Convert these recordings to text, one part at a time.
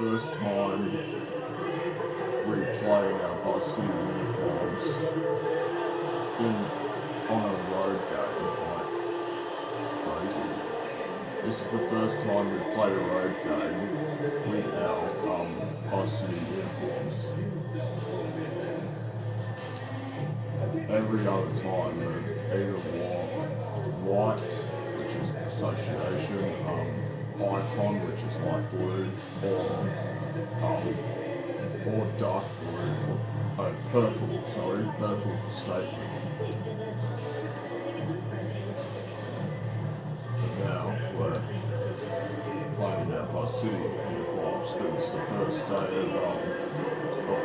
first time we play in our Buzz City uniforms on a road game. Like, it's crazy. This is the first time we played a road game with our Buzz City uniforms. Every other time we've either worn white, which is association, icon, which is light blue, or dark blue, purple for statement. But now we're playing our Buzz City uniforms because it's the first day of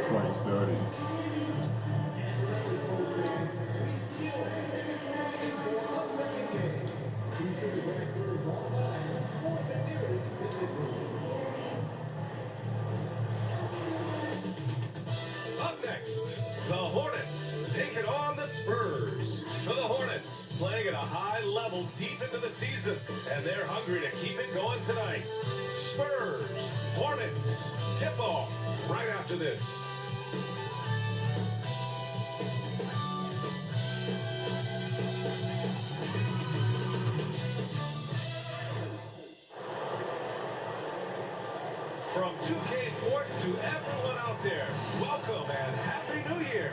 2030. Up next, the Hornets taking on the Spurs. For the Hornets, playing at a high level deep into the season, and they're hungry to keep it going tonight. Spurs, Hornets, tip-off right after this. From 2K Sports to everyone out there, welcome and Happy New Year.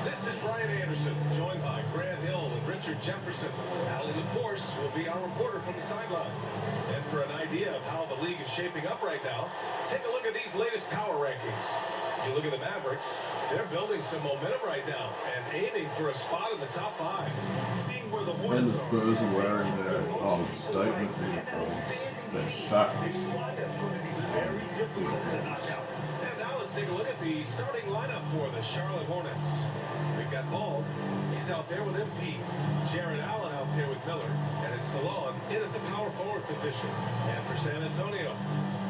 This is Brian Anderson, joined by Grant Hill and Richard Jefferson. Allie LaForce will be our reporter from the sideline. And for an idea of how the league is shaping up right now, take a look at these latest power rankings. You look at the Mavericks, they're building some momentum right now and aiming for a spot in the top 5. Seeing where the When the Spurs are wearing their statement uniforms, they're sacked. Very difficult to knock out. And now let's take a look at the starting lineup for the Charlotte Hornets. We've got Ball. He's out there with MP. Jared Allen out there with Miller. And it's DeLon in at the power forward position. And for San Antonio,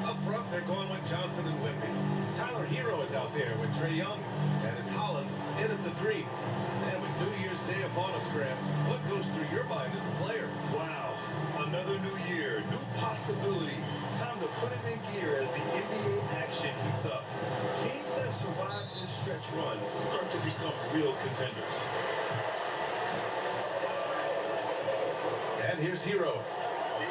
up front, they're going with Johnson and Whitby. Tyler Hero is out there with Trae Young. And it's Holland in at the 3. And with New Year's Day upon us, Graham, what goes through your mind as a player? Wow, another new year, new possibilities. Time to put it in gear as the NBA action heats up. Teams that survive this stretch run start to become real contenders. And here's Hero.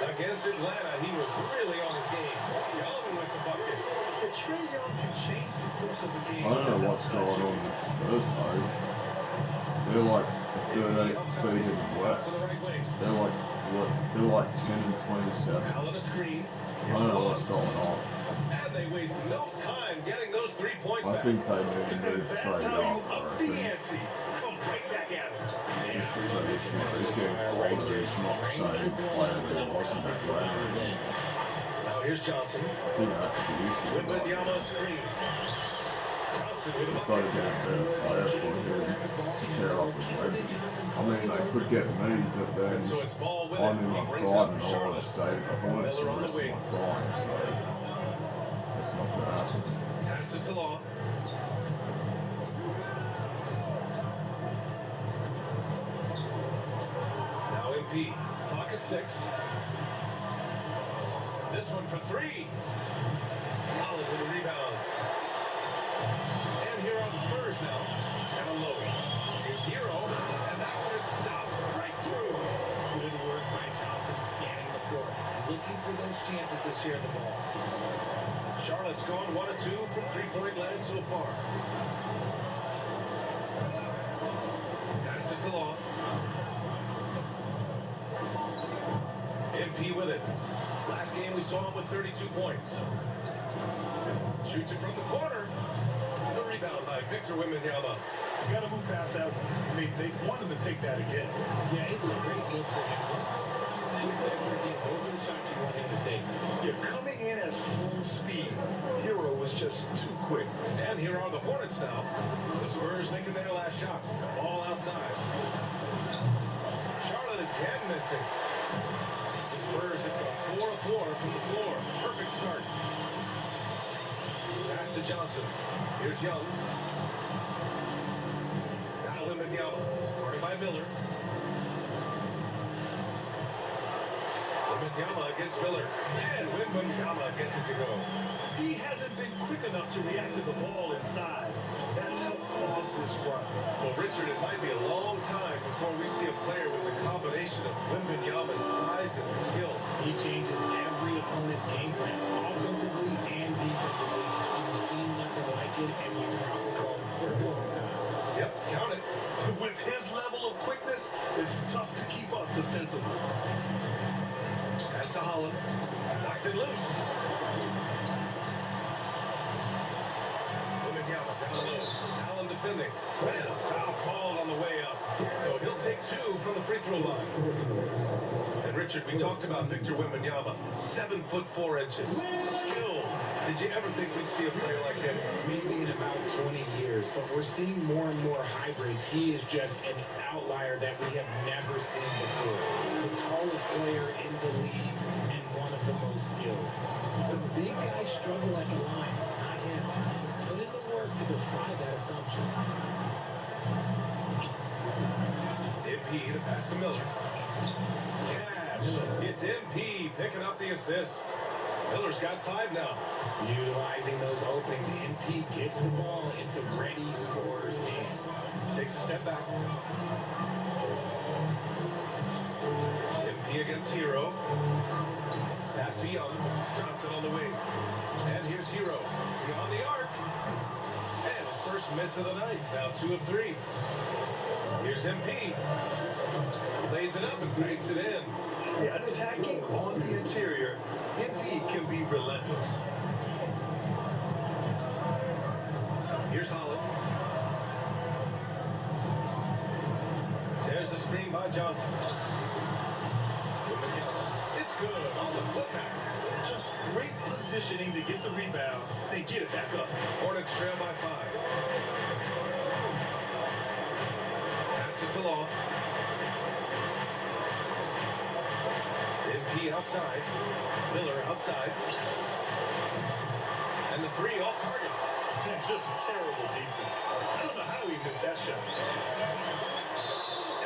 Against Atlanta, he was really on his game. Young with the bucket. If Trae Young can change the course of the game. I don't know what's going on with Spurs though. They're like the 13th seed in the West. To the right wing. They're like 10 and 27. Out on the screen. I don't know what's going on. And they waste no time getting those 3 points I back. think they need to move That's trade how up, you I up the reckon. ante. Come right back at it. Just because he's getting older, he's not the same player that he was in that game. Now here's Johnson. I think that's the issue. With Like, Yama screen. Johnson with a they've got to bucket. get a better player for him to pair up with Webby. I mean, they could get me, but then So it's Ball with I'm it. in my He brings prime up and for I want to Charlotte. stay at the Hornets the Miller on the rest of wing. my prime, so it's not going to happen. Pass to Salon. Now MP. Clock at 6. This one for 3. Holland with a rebound. And here are the Spurs now. Down low. Here's Hero. And that one is stopped right through. Good work by Johnson scanning the floor, looking for those chances to share the ball. Charlotte's gone 1 of 2 from 3-point land so far. Pass to Salon. MP with it. Last game we saw him with 32 points. Shoots it from the corner. The rebound by Victor Wembanyama. You got to move past that one. I mean, they wanted to take that again. Yeah, it's a great look for him. Those are the shots you want him to take. Yeah, coming in at full speed, Hero was just too quick. And here are the Hornets now. The Spurs making their last shot. Ball outside. Charlotte again missing. The Spurs have got 4 of 4 from the floor. Perfect start. Pass to Johnson. Here's Young. Now Wembanyama. Guarded by Miller. Wembanyama against Miller. And Wembanyama gets it to go. He hasn't been quick enough to react to the ball inside. That's helped cause this run. Well, Richard, it might be a long time before we see a player with the combination of Wembanyama's size and skill. He changes every opponent's game plan, offensively and defensively. We've seen nothing like it, and we probably call him for a long time. Yep, count it. With his level of quickness, it's tough to keep up defensively. Pass to Holland. Knocks it loose. Wembanyama down low. Allen defending. Man, a foul called on the way up. So he'll take 2 from the free throw line. And Richard, we talked about Victor Wembanyama. 7'4". Skill. Did you ever think we'd see a player like him? Maybe in about 20 years, but we're seeing more and more hybrids. He is just an outlier that we have never seen before. The tallest player in the league and one of the most skilled. Some big guys struggle at the line, not him. He's put in the work to defy that assumption. MP to pass to Miller. Cash. It's MP picking up the assist. Miller's got 5 now. Utilizing those openings, MP gets the ball into ready scorers' hands. Takes a step back. MP against Hero. Pass to Young. Johnson on the wing. And here's Hero. Beyond the arc. And his first miss of the night. Now 2 of 3. Here's MP. Lays it up and cranks it in. Yeah, attacking on the interior, MP can be relentless. Here's Holland. There's the screen by Johnson. It's good on the putback. Just great positioning to get the rebound. They get it back up. Hornets trail by 5. Pass to Salah. MP outside. Miller outside. And the 3 off target. Yeah, just terrible defense. I don't know how he missed that shot.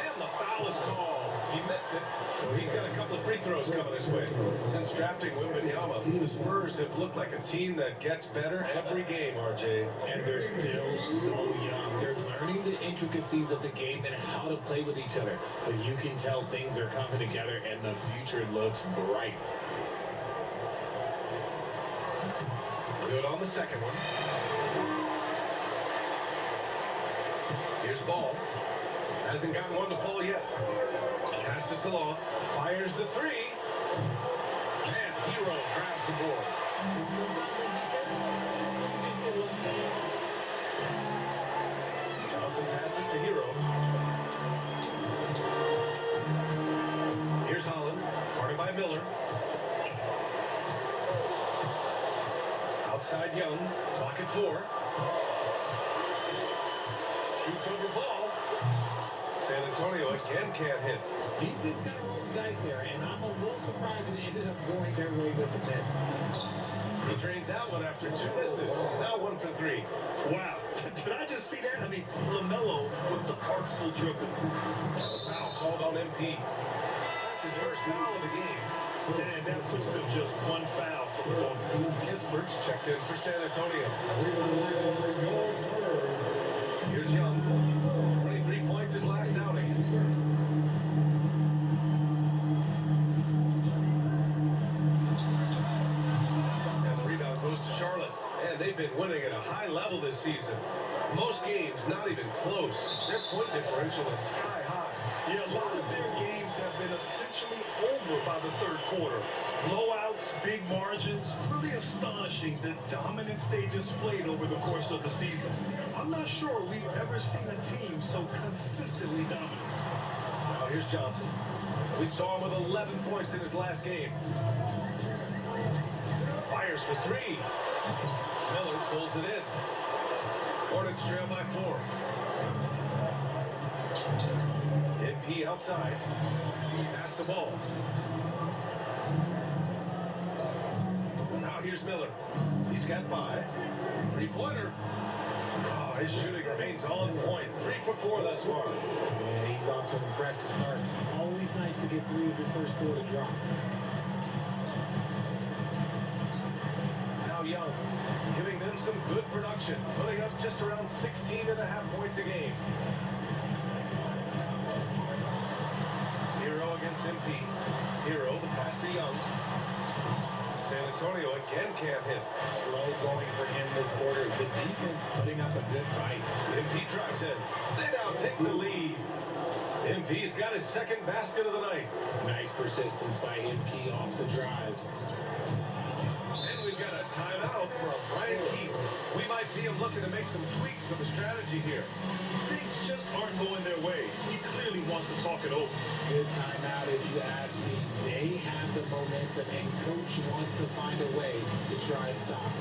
And the foul is called. He missed it, so he's got a couple of free throws coming his way. Since drafting Wembanyama, the Spurs have looked like a team that gets better every game, RJ. And they're still so young. They're learning the intricacies of the game and how to play with each other. But you can tell things are coming together and the future looks bright. Good on the second one. Here's Ball. Hasn't gotten one to fall yet. Pass to Salah. Fires the 3. And Hero grabs the board. Johnson passes to Hero. Here's Holland. Guarded by Miller. Outside Young. Clock at 4. Shoots over Ball. San Antonio again can't hit. Defense got to roll the dice there, and I'm a little surprised it ended up going their way with the miss. He drains out one after 2 misses. Now 1 for 3. Wow. Did I just see that? I mean, LaMelo with the artful dribble. Now the foul called on MP. That's his first foul of the game. And that puts them just 1 foul for the bonus. Kispert's checked in for San Antonio. Here's Young. 23 points his last outing. And the rebound goes to Charlotte. And they've been winning at a high level this season. Most games not even close. Their point differential is sky high. Yeah, a lot of their games have been essentially over by the 3rd quarter. Blowouts, big margins, really astonishing the dominance they displayed over the course of the season. I'm not sure we've ever seen a team so consistently dominant. Now here's Johnson. We saw him with 11 points in his last game. Fires for 3. Miller pulls it in. Hornets trail by 4. MP outside. Pass the ball. Now here's Miller. He's got 5. 3-pointer. Oh, his shooting remains on point. 3 for 4 thus far. Yeah, he's off to an impressive start. Always nice to get 3 of your first quarter drop. some good production, putting up just around 16.5 points a game. Hero against MP. Hero, the pass to Young. San Antonio again can't hit. Slow going for him this quarter. The defense putting up a good fight. MP drives in. They now take the lead. MP's got his second basket of the night. Nice persistence by MP off the drive. And we've got a timeout from Brian Keefe. We might see him looking to make some tweaks to the strategy here. Things just aren't going their way. He clearly wants to talk it over. Good timeout if you ask me. They have the momentum and coach wants to find a way to try and stop it.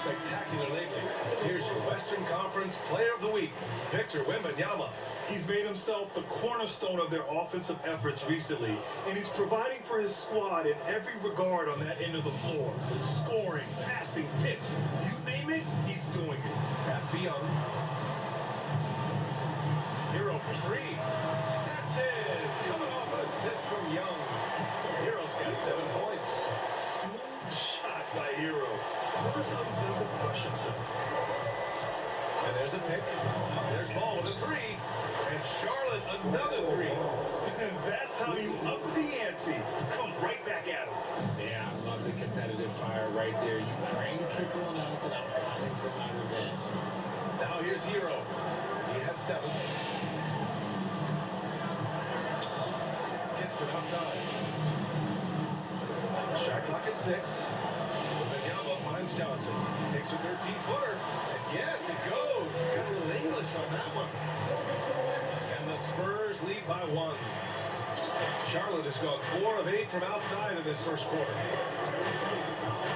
Spectacular lately. Here's your Western Conference Player of the Week, Victor Wembanyama. He's made himself the cornerstone of their offensive efforts recently, and he's providing for his squad in every regard on that end of the floor. Scoring, passing, picks, you name it, he's doing it. Pass to Young. Hero for three. That's it. Coming off an assist from Young. Hero's got 7 points. Smooth shot by Hero. Notice how he doesn't rush himself. And there's a pick. There's Ball with a three. And Charlotte another three. And that's how you up the ante. Come right back at him. Yeah, I love the competitive fire right there. You train triple on us and I'm coming for my revenge. Now here's Hero. He has 7. Gets it outside. Shot clock at 6. Finds Johnson. Takes a 13-footer. And yes, it goes. Got a little English on that one. And the Spurs lead by 1. Charlotte has gone 4 of 8 from outside in this first quarter.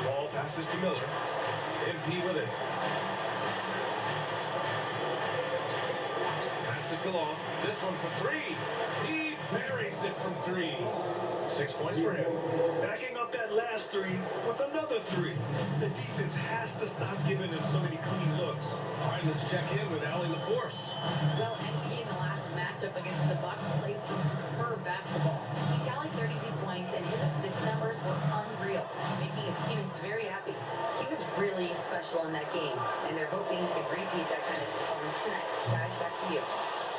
Ball passes to Miller. MP with it. Pass to Salon. This one for 3. He buries it from 3. 6 points for him. Backing up that last 3 with another 3. The defense has to stop giving him so many clean looks. All right, let's check in with Allie LaForce. Well, MP in the last matchup against the Bucks played some superb basketball. He tallied 32 points, and his assist numbers were unreal, making his teammates very happy. He was really special in that game, and they're hoping he can repeat that kind of performance tonight. Guys, back to you.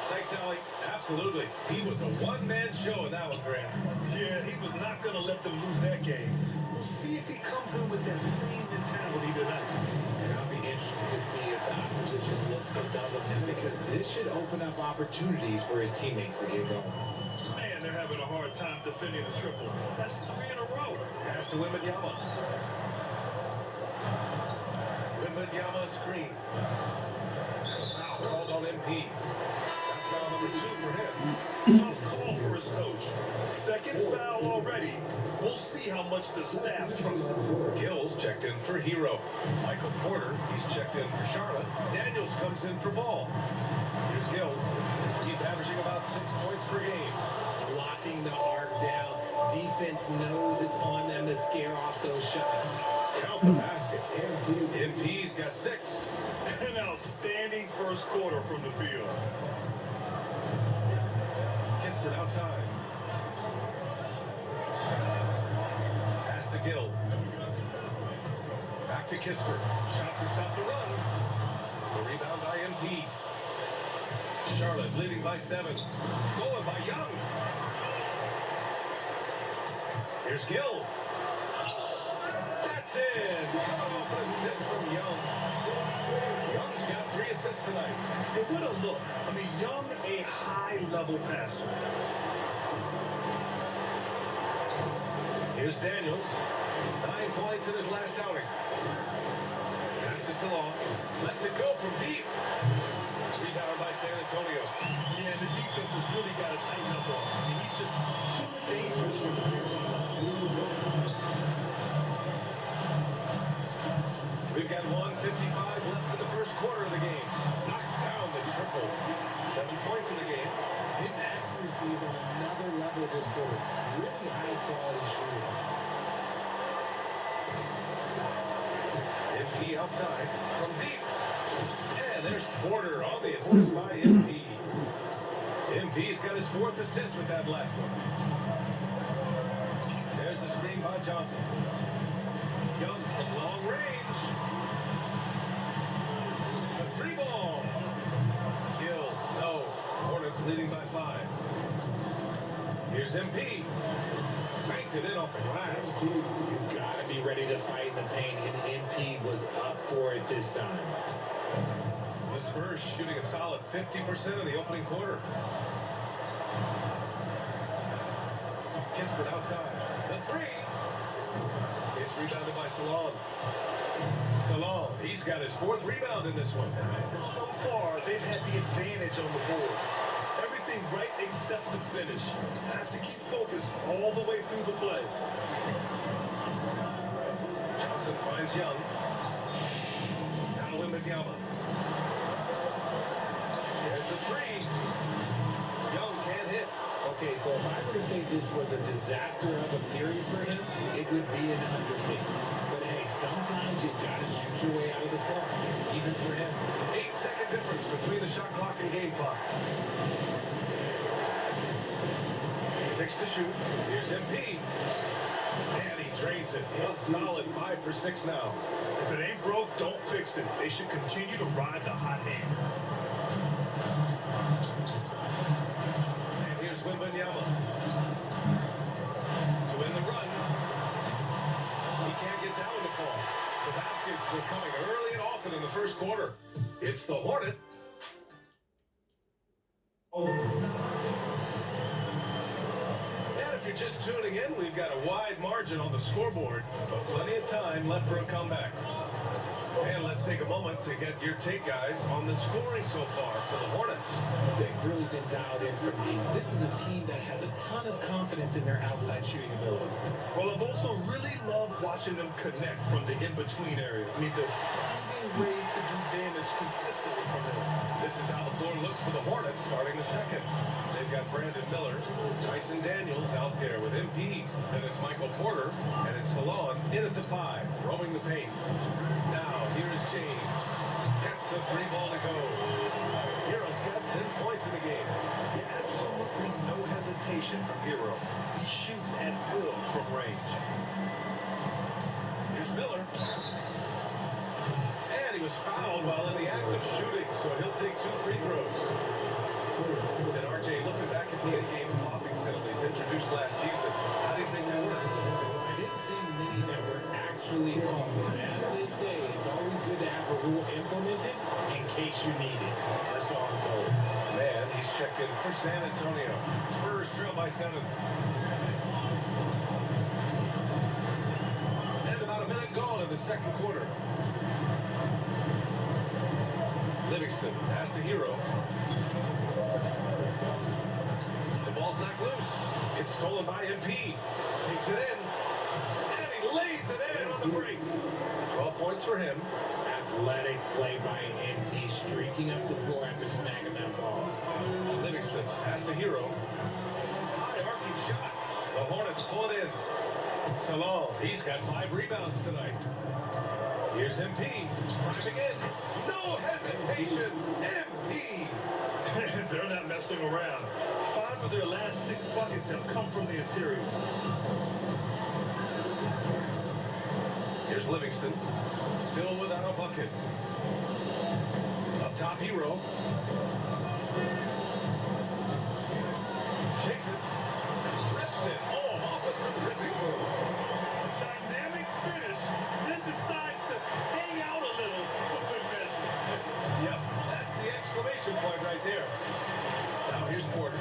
Thanks, Allie. Absolutely. He was a one-man show in that one, Grant. Yeah, he was not going to let them lose that game. We'll see if he comes in with that same mentality tonight. And I'll be interested to see if the opposition looks to double him because this should open up opportunities for his teammates to get going. Man, they're having a hard time defending the triple. That's 3 in a row. Pass to Wembanyama. Wembanyama screen. And a foul called on MP. That's foul number 2 for him. Tough call for his coach. Second foul already. We'll see how much the staff trusts him. Gills checked in for Hero. Michael Porter, he's checked in for Charlotte. Daniels comes in for Ball. Here's Gill. He's averaging about 6 points per game. Blocking the arc down. Defense knows it's on them to scare off those shots. Count the basket. MP's got 6. An outstanding first quarter from the field. Kispert outside. Gill. Back to Kispert. Shot to stop the run. The rebound by MP. Charlotte leading by 7. Stolen by Young. Here's Gill. That's in. Cut off an assist from Young. Young's got 3 assists tonight. But what a look. I mean, Young, a high-level passer. Here's Daniels. 9 points in his last outing. Pass to Salon. Lets it go from deep. Rebound by San Antonio. Yeah, and the defense has really got to tighten up on him. I mean, he's just too dangerous from the field. We've got 1:55 left in the first quarter of the game. Knocks down the triple. 7 points in the game. His accuracy is on another level this quarter. Really high-quality shooting. MP outside from deep. And there's Porter on the assist by MP. MP's got his 4th assist with that last one. There's the screen by Johnson. Young from long range. The 3 ball. Gill, no. Hornets leading by 5. Here's MP. Banked it in off the glass. You gotta be ready to fight in the paint, and MP was up for it this time. The Spurs shooting a solid 50% of the opening quarter. Kispert outside. The 3. It's rebounded by Salon. Salon, he's got his 4th rebound in this one. And so far, they've had the advantage on the boards. Everything right except the finish. Have to keep focused all the way through the play. Johnson finds Young. Now Wembanyama. There's the 3. Young can't hit. Okay, so if I were to say this was a disaster of a period for him, it would be an understatement. But hey, sometimes you gotta shoot your way out of the slump, even for him. 8-second difference between the shot clock and game clock. 6 to shoot. Here's MP. And he drains it. A solid 5 for 6 now. If it ain't broke, don't fix it. They should continue to ride the hot hand. And here's Wembanyama. To win the run. He can't get down the fall. The baskets were coming early and often in the first quarter. It's the Hornet. And if you're just tuning in, we've got a wide margin on the scoreboard, but plenty of time left for a comeback. And let's take a moment to get your take, guys, on the scoring so far for the Hornets. They've really been dialed in from deep. This is a team that has a ton of confidence in their outside shooting ability. Well, I've also really loved watching them connect from the in-between area. I mean, they're finding ways to do damage consistently from there. This is how the floor looks for the Hornets starting the second. They've got Brandon Miller, Dyson Daniels out there with MP. Then it's Michael Porter, and it's Salon in at the 5, roaming the paint. Now, here's James. Gets the 3 ball to go. Hero's got 10 points in the game. Yeah, absolutely no hesitation from Hero. He shoots at will from range. Here's Miller. And he was fouled while in the act of shooting, so he'll take 2 free throws. And RJ, looking back at the in-game flopping penalties introduced last season, how do you think they work? I didn't see many that were actually called. But as they say, it's always good to have a rule implemented in case you need it. Or so I'm told. Man, he's checked in for San Antonio. Spurs trail by 7. And about a minute gone in the second quarter. Livingston pass to Hero. The ball's knocked loose. It's stolen by MP. Takes it in. And he lays it in on the break. 12 points for him. Athletic play by MP, streaking up the floor after snagging that ball. Livingston pass to Hero. High arcing shot. The Hornets pull it in. Salon, he's got 5 rebounds tonight. Here's MP. Driving in. No hesitation. MP. They're not messing around. 5 of their last 6 buckets have come from the interior. Livingston. Still without a bucket. Up top, Hero. Shakes it. Rips it. Oh, off a terrific move. Dynamic finish, then decides to hang out a little for good measure. Yep, that's the exclamation point right there. Now here's Porter.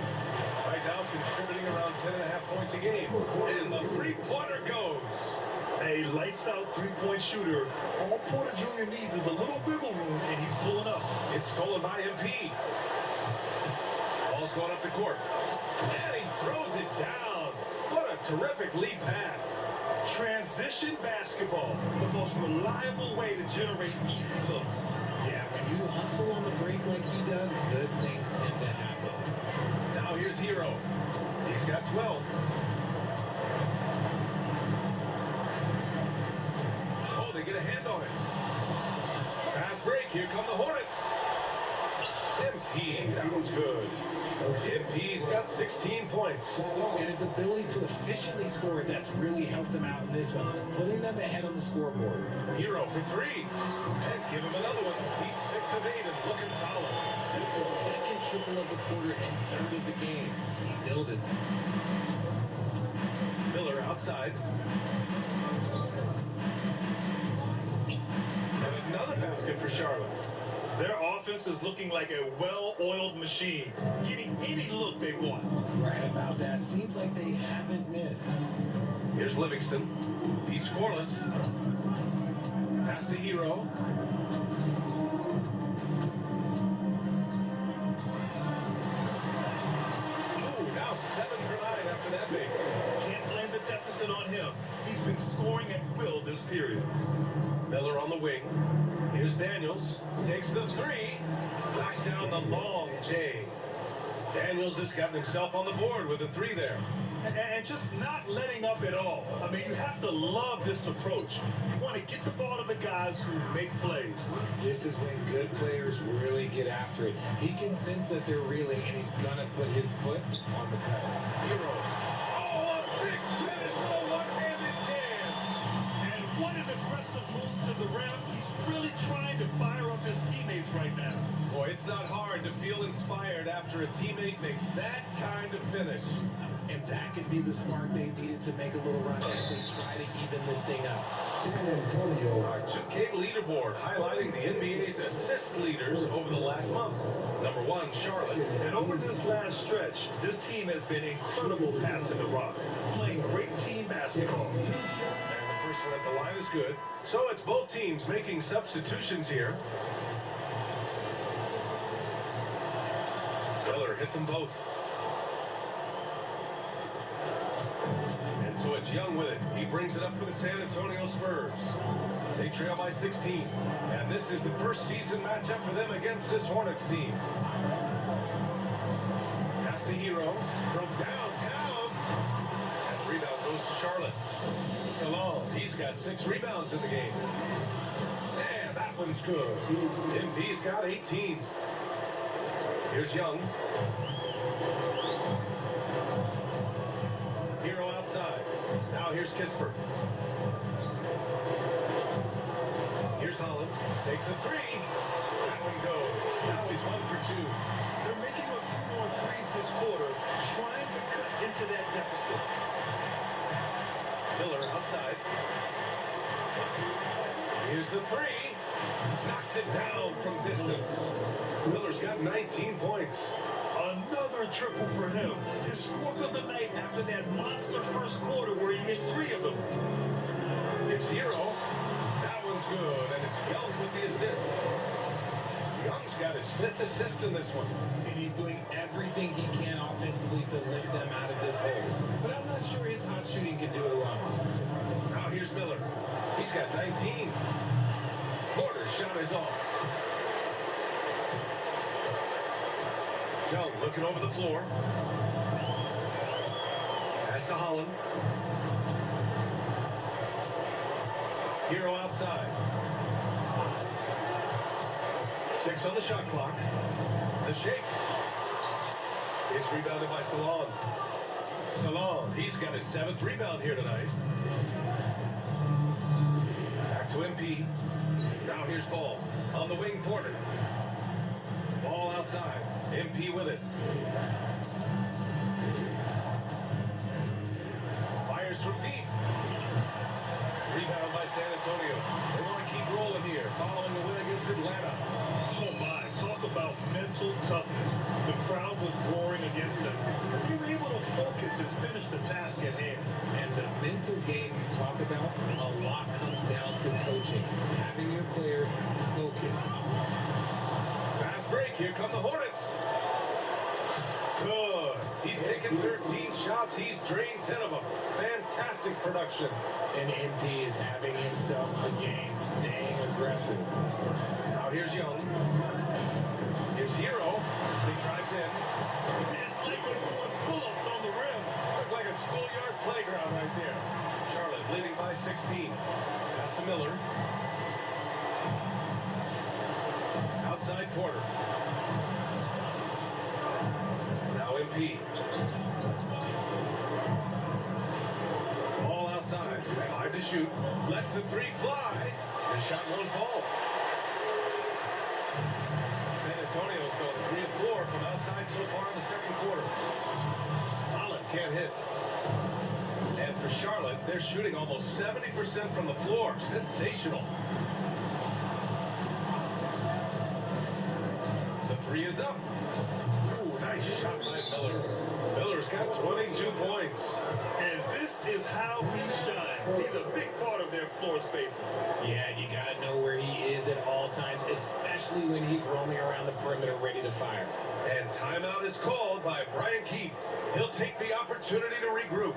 Right now contributing around 10.5 points a game. And the three-pointer goes. A lights-out three-point shooter. All Porter Jr. needs is a little wiggle room, and he's pulling up. It's stolen by MP. Ball's going up the court. And he throws it down. What a terrific lead pass. Transition basketball, the most reliable way to generate easy looks. Yeah, when you hustle on the break like he does, good things tend to happen. Now here's Hero. He's got 12. Oh, they get a hand on it. Fast break. Here come the Hornets. MP, that one's good. MP's got 16 points. And his ability to efficiently score, that's really helped him out in this one, putting them ahead on the scoreboard. Hero for three. And give him another one. He's 6 of 8 and looking solid. That's his second triple of the quarter and third of the game. He nailed it. Miller outside. And another basket for Charlotte. Their offense is looking like a well-oiled machine, getting any look they want. Right about that. Seems like they haven't missed. Here's Livingston. He's scoreless. Pass to Hero. Ooh, now 7 for 9 after that big. Can't blame the deficit on him. He's been scoring at will this period. Miller on the wing. Here's Daniels. Takes the three. Knocks down the long J. Daniels has gotten himself on the board with a three there. And just not letting up at all. I mean, you have to love this approach. You want to get the ball to the guys who make plays. This is when good players really get after it. He can sense that they're reeling, and he's going to put his foot on the pedal. Hero. Oh, a big finish with a one-handed jam. And what an aggressive move to the rim. He's really trying to fire up his teammates right now. Boy, it's not hard to feel inspired after a teammate makes that kind of finish. And that could be the spark they needed to make a little run as they try to even this thing up. Our 2K leaderboard highlighting the NBA's assist leaders over the last month. Number 1, Charlotte. And over this last stretch, this team has been incredible passing the rock, playing great team basketball. And the first one at the line is good. So it's both teams making substitutions here. Miller hits them both. And so it's Young with it. He brings it up for the San Antonio Spurs. They trail by 16. And this is the first season matchup for them against this Hornets team. Pass to Hero from downtown. And the rebound goes to Charlotte. Salon, he's got 6 rebounds in the game. And that one's good. MP's got 18. Here's Young. Hero outside. Now here's Kisper. Here's Holland. Takes a three. That one goes. Now he's 1 for 2. They're making a few more threes this quarter, trying to cut into that deficit. Miller outside. Here's the three. Knocks it down from distance. Miller's got 19 points. Another triple for him. His 4th of the night after that monster first quarter where he hit 3 of them. It's Hero. That one's good, and it's Young with the assist. Young's got his 5th assist in this one. And he's doing everything he can offensively to lift them out of this hole. But I'm not sure his hot shooting can do it alone. Now here's Miller. He's got 19. Porter's shot is off. Young looking over the floor. Pass to Holland. Hero outside. 6 on the shot clock. The shake. It's rebounded by Salon. Salon, he's got his 7th rebound here tonight. Back to MP. Now here's ball. On the wing, Porter. Ball outside. MP with it. Fires from deep. Rebound by San Antonio. They want to keep rolling here, following the win against Atlanta. Oh my, talk about mental toughness. The crowd was roaring against them. They were able to focus and finish the task at hand. And the mental game you talk about, a lot comes down to coaching. Having your players focus. Fast break. Here come the Hornets. Good. He's taken 13 shots. He's drained 10 of them. Fantastic production. And MP is having himself a game, staying aggressive. Now here's Young. Here's Hero. He drives in. It's like he's doing pull-ups on the rim. Looked like a schoolyard playground right there. Charlotte leading by 16. Pass to Miller. Outside Porter. Now MP. Ball outside. 5 to shoot. Lets the 3 fly. The shot won't fall. San Antonio's going 3 of 4 from outside so far in the second quarter. Holland can't hit. And for Charlotte, they're shooting almost 70% from the floor. Sensational. The 3 is up. Ooh, nice shot by Miller. Miller's got 22 points. And this is how he shines. He's a big part of their floor spacing. Yeah, you gotta know where he is at all times, especially when he's roaming around the perimeter ready to fire. And timeout is called by Brian Keefe. He'll take the opportunity to regroup.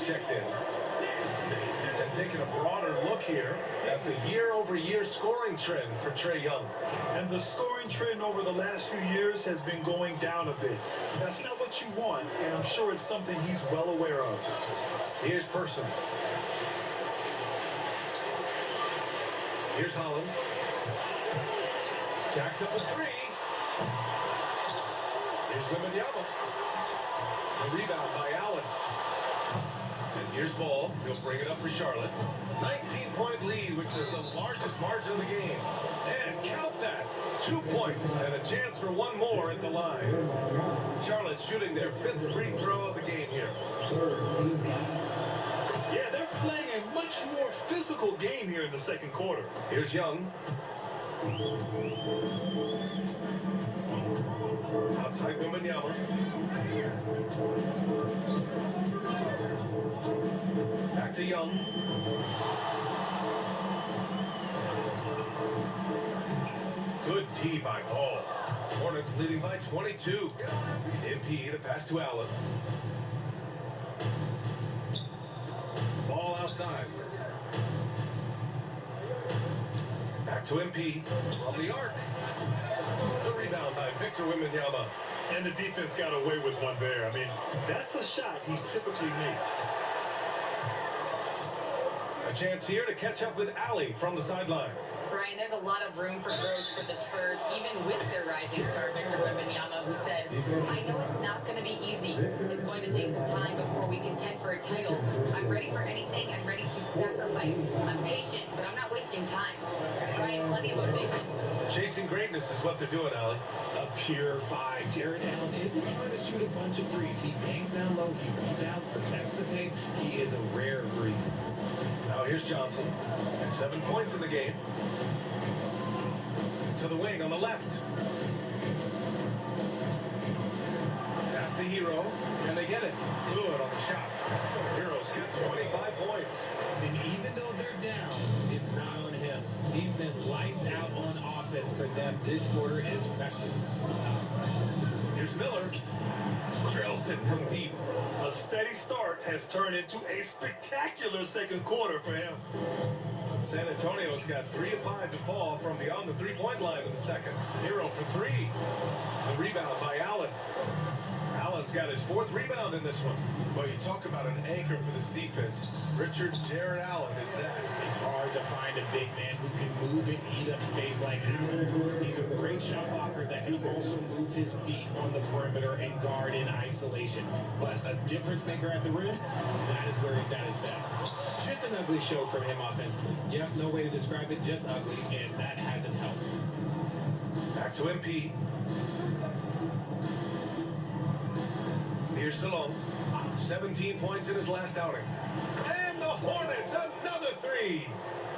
Checked in. And taking a broader look here at the year-over-year scoring trend for Trae Young. And the scoring trend over the last few years has been going down a bit. That's not what you want, and I'm sure it's something he's well aware of. Here's Person. Here's Holland. Jacks up a 3. Here's Wembanyama. The rebound by Allen. And here's Ball. He'll bring it up for Charlotte. 19-point lead, which is the largest margin of the game. And count that. 2 points and a chance for one more at the line. Charlotte shooting their 5th free throw of the game here. Yeah, they're playing a much more physical game here in the second quarter. Here's Young. Outside Wembanyama. Back to Young. Good D by Ball. Hornets leading by 22. MP, the pass to Allen. Ball outside. Back to MP from the arc. The rebound by Victor Wembanyama. And the defense got away with one there. I mean, that's a shot he typically makes. A chance here to catch up with Allie from the sideline. Brian, there's a lot of room for growth for the Spurs, even with their rising star, Victor Wembanyama, who said, I know it's not going to be easy. It's going to take some time before we contend for a title. I'm I'm ready for anything and ready to sacrifice. I'm patient, but I'm not wasting time. Brian, plenty of motivation. Chasing greatness is what they're doing, Allie. A pure 5. Jared Allen isn't trying to shoot a bunch of threes. He bangs down low, he rebounds, protects the pace. He is a rare breed. Now here's Johnson. 7 points in the game. To the wing on the left. Pass to Hero, and they get it. Good on the shot. Hero's got 25 points. And even though they're down, it's not on him. He's been lights out on offense for them this quarter especially. Here's Miller. Trails it from deep. A steady start has turned into a spectacular second quarter for him. San Antonio's got 3 of 5 to fall from beyond the three-point line in the second. Hero for 3. The rebound by Allen. Allen's got his 4th rebound in this one. Well, you talk about an anchor for this defense. Richard Jared Allen is that. It's hard to find a big man who can move and eat up space like Allen. He's a great shot blocker that can also move his feet on the perimeter and guard in isolation. But a difference maker at the rim, that is where he's at his best. Just an ugly show from him offensively. Yep, no way to describe it, just ugly, and that hasn't helped. Back to MP. Here's Salone. 17 points in his last outing. And the Hornets, another 3.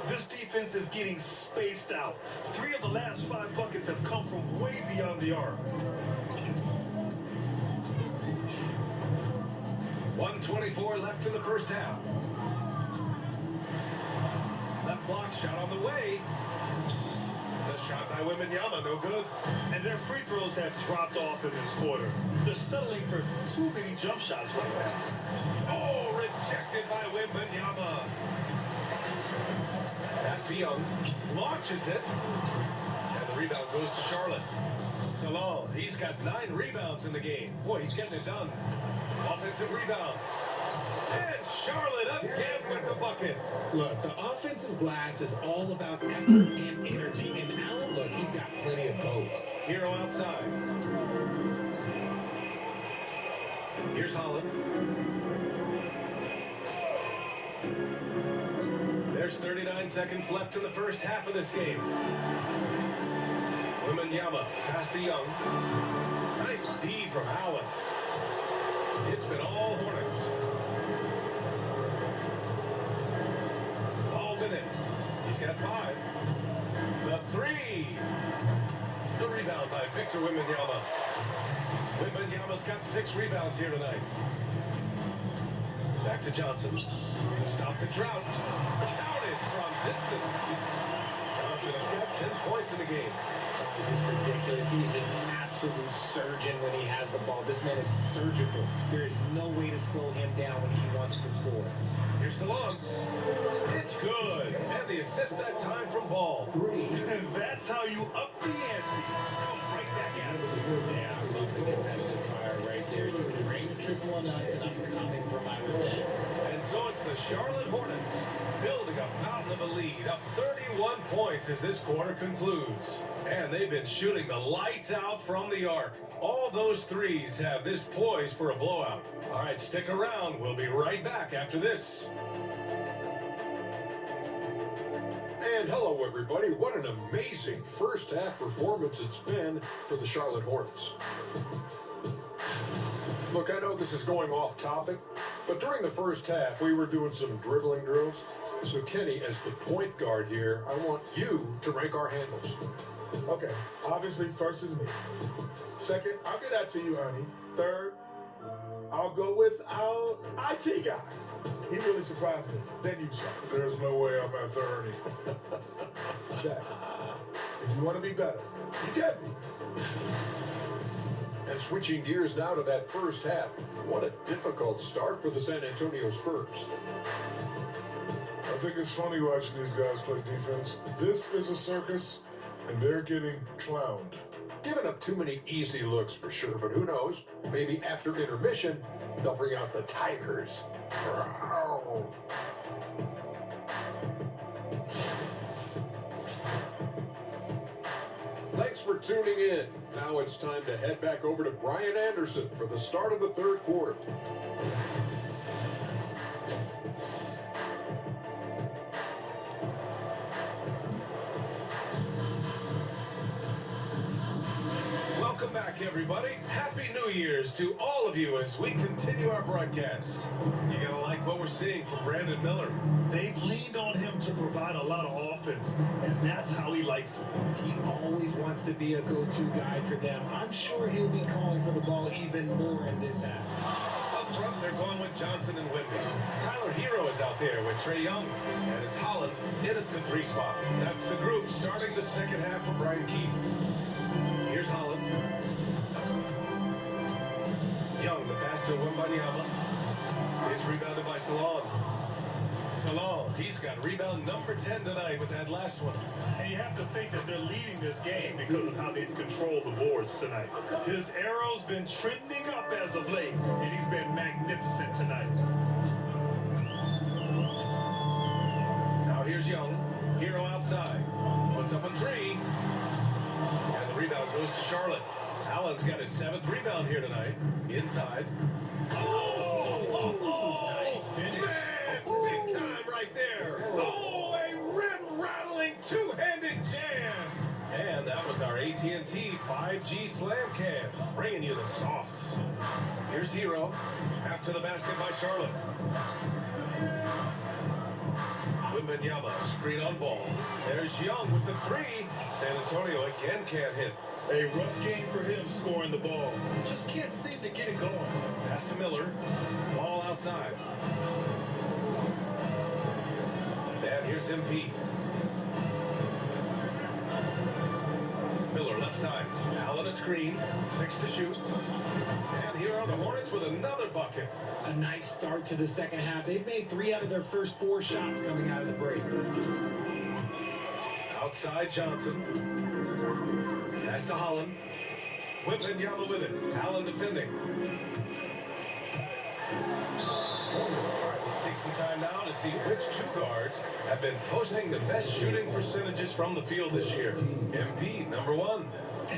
This defense is getting spaced out. 3 of the last 5 buckets have come from way beyond the arc. 1:24 left in the first half. Left block shot on the way. The shot by Wembanyama, no good. And their free throws have dropped off in this quarter. They're settling for too many jump shots right now. Oh, rejected by Wembanyama. Pass to Young. Launches it. And the rebound goes to Charlotte. Salone, he's got 9 rebounds in the game. Boy, he's getting it done. Offensive rebound. And Charlotte again with the bucket. Look, the offensive glass is all about effort and energy. And Allen, look, he's got plenty of both. Hero outside. Here's Holland. There's 39 seconds left in the first half of this game. Wembanyama, pass to Young. Nice D from Allen. It's been all Hornets. Ball with it. He's got 5. The 3. The rebound by Victor Wembanyama. Wembanyama's got 6 rebounds here tonight. Back to Johnson. To stop the drought. Counted from distance. Johnson's got 10 points in the game. This is ridiculous. He's just an absolute surgeon when he has the ball. This man is surgical. There is no way to slow him down when he wants to score. Here's Salone. It's good. And the assist that time from Ball. And that's how you up the ante. Come right back at it. Yeah, I love the competitive fire right there. You drain a triple on us, and I'm coming for my revenge. And so it's the Charlotte Hornets building a mountain of a lead, up 31 points as this quarter concludes. And they've been shooting the lights out from the arc. All those threes have this poised for a blowout. All right, stick around. We'll be right back after this. And hello, everybody. What an amazing first half performance it's been for the Charlotte Hornets. Look, I know this is going off topic, but during the first half, we were doing some dribbling drills. So, Kenny, as the point guard here, I want you to rank our handles. Okay, obviously first is me. Second, I'll get that to you, Ernie. Third, I'll go with our IT guy. He really surprised me. Then you, Shaq. There's no way I'm at 30. Shaq, if you want to be better, you can be. And switching gears now to that first half, what a difficult start for the San Antonio Spurs. I think it's funny watching these guys play defense. This is a circus, and they're getting clowned. Giving up too many easy looks for sure, but who knows? Maybe after intermission, they'll bring out the Tigers. Growl. Thanks for tuning in. Now it's time to head back over to Brian Anderson for the start of the third quarter. back, everybody. Happy New Year's to all of you as we continue our broadcast. You gotta like what we're seeing from Brandon Miller. They've leaned on him to provide a lot of offense, and that's how he likes it. He always wants to be a go-to guy for them. I'm sure he'll be calling for the ball even more in this half. Up front, they're going with Johnson and Wimby. Tyler Hero is out there with Trae Young, and it's Holland in at the 3 spot. That's the group starting the second half for Brian Keefe. Here's Holland. Young, the pass to Wembanyama. It's rebounded by Salon. Salon, he's got rebound number 10 tonight with that last one. And you have to think that they're leading this game because of how they've controlled the boards tonight. His arrow's been trending up as of late, and he's been magnificent tonight. Now here's Young. Hero outside. Puts up a 3. And the rebound goes to Charlotte. Allen's got his 7th rebound here tonight. Inside. Nice finish. Man, big time right there. Oh, a rim-rattling two-handed jam. And that was our AT&T 5G Slam Cam, bringing you the sauce. Here's Hero. Half to the basket by Charlotte. Wembanyama, screen on ball. There's Young with the 3. San Antonio again can't hit. A rough game for him scoring the ball. Just can't seem to get it going. Pass to Miller. Ball outside. And here's MP. Miller left side. Allen a screen. 6 to shoot. And here are the Hornets with another bucket. A nice start to the second half. They've made 3 out of their first 4 shots coming out of the break. Outside Johnson. Pass to Holland. Wembanyama with it. Allen defending. Let's take some time now to see which 2 guards have been posting the best shooting percentages from the field this year. MP, number 1.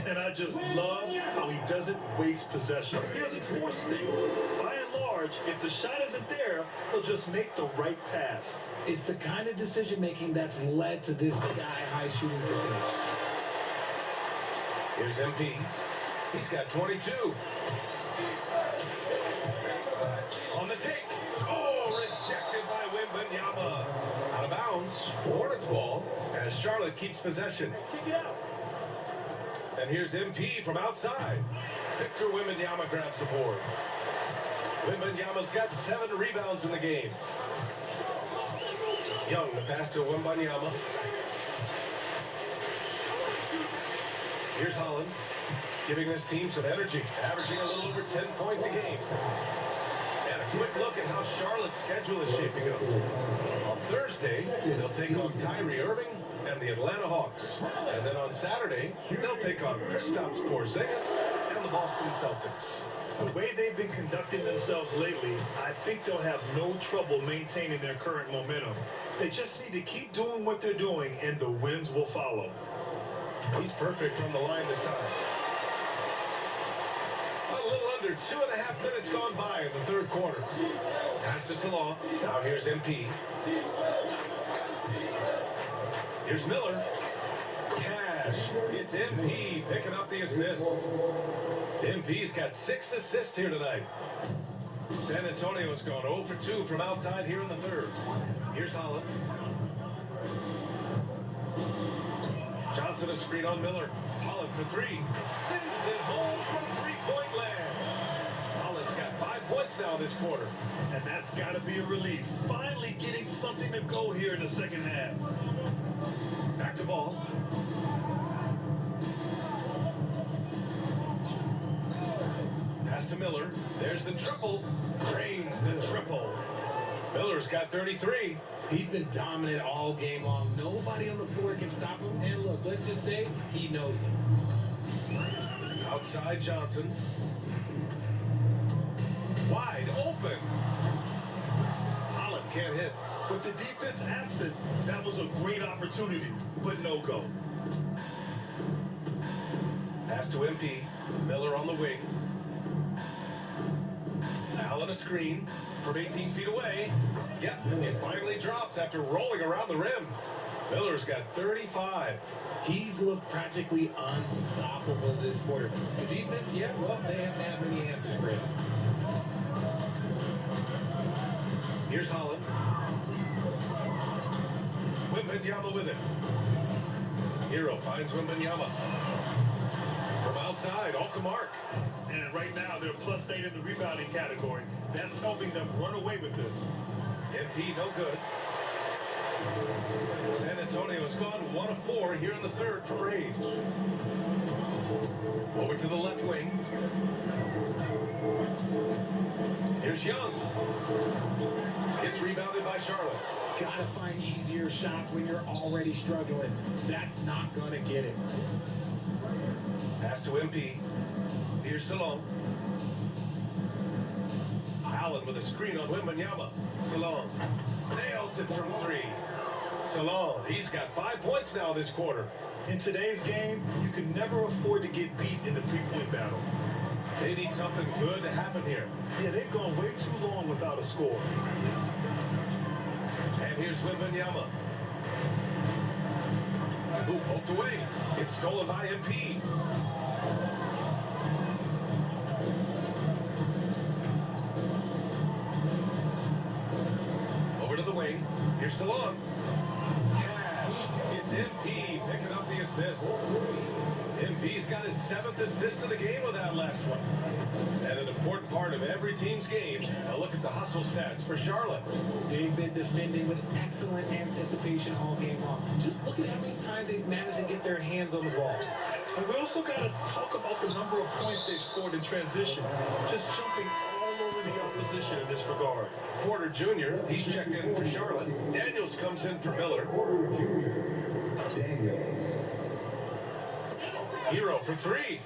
And I just love how he doesn't waste possessions. He doesn't force things. By and large, if the shot isn't there, he'll just make the right pass. It's the kind of decision-making that's led to this sky-high shooting percentage. Here's MP. He's got 22. On the take. Oh, rejected by Wembanyama. Out of bounds. Hornets ball as Charlotte keeps possession. Kick it out. And here's MP from outside. Victor Wembanyama grabs the board. Wembanyama's got 7 rebounds in the game. Young, the pass to Wembanyama. Here's Holland, giving this team some energy, averaging a little over 10 points a game. And a quick look at how Charlotte's schedule is shaping up. On Thursday, they'll take on Kyrie Irving and the Atlanta Hawks. And then on Saturday, they'll take on Kristaps Porzingis and the Boston Celtics. The way they've been conducting themselves lately, I think they'll have no trouble maintaining their current momentum. They just need to keep doing what they're doing, and the wins will follow. He's perfect from the line this time. A little under 2.5 minutes gone by in the 3rd quarter. Pass to Salon. Now here's MP. Here's Miller. Cash. It's MP picking up the assist. MP's got 6 assists here tonight. San Antonio's gone 0 for 2 from outside here in the 3rd. Here's Holland. Johnson a screen on Miller. Holland for 3. Sends it home from 3-point land. Holland's got 5 points now this quarter. And that's got to be a relief. Finally getting something to go here in the second half. Back to ball. Pass to Miller. There's the triple. Drains the triple. Miller's got 33. He's been dominant all game long. Nobody on the floor can stop him. And look, let's just say he knows it. Outside Johnson. Wide open. Holland can't hit. With the defense absent, that was a great opportunity, but no go. Pass to MP. Miller on the wing. Allen a screen from 18 feet away. Yep, it finally drops after rolling around the rim. Miller's got 35. He's looked practically unstoppable this quarter. The defense, yeah, well, they haven't had many answers for him. Here's Holland. Wembanyama with it. Hero finds Wembanyama. From outside, off the mark. And right now, they're +8 in the rebounding category. That's helping them run away with this. MP no good. San Antonio's gone 1 of 4 here in the third from range. Over to the left wing. Here's Young. It's rebounded by Charlotte. Gotta find easier shots when you're already struggling. That's not gonna get it. Pass to MP. Here's Salon. Allen with a screen on Wembanyama. Salon nails it from 3. Salon, he's got 5 points now this quarter. In today's game, you can never afford to get beat in the three-point battle. They need something good to happen here. Yeah, they've gone way too long without a score. And here's Wembanyama. Who poked away. It's stolen by MP. Over to the wing. Here's Salon. Cash. It's MP picking up the assist. MP's got his 7th assist of the game with that last one. And an important part of every team's game, a look at the hustle stats for Charlotte. They've been defending with excellent anticipation all game long. Just look at how many times they've managed to get their hands on the ball. And we also got to talk about the number of points they've scored in transition. Just jumping all over the opposition in this regard. Porter Jr., he's checked in for Charlotte. Daniels comes in for Miller. Hero for 3.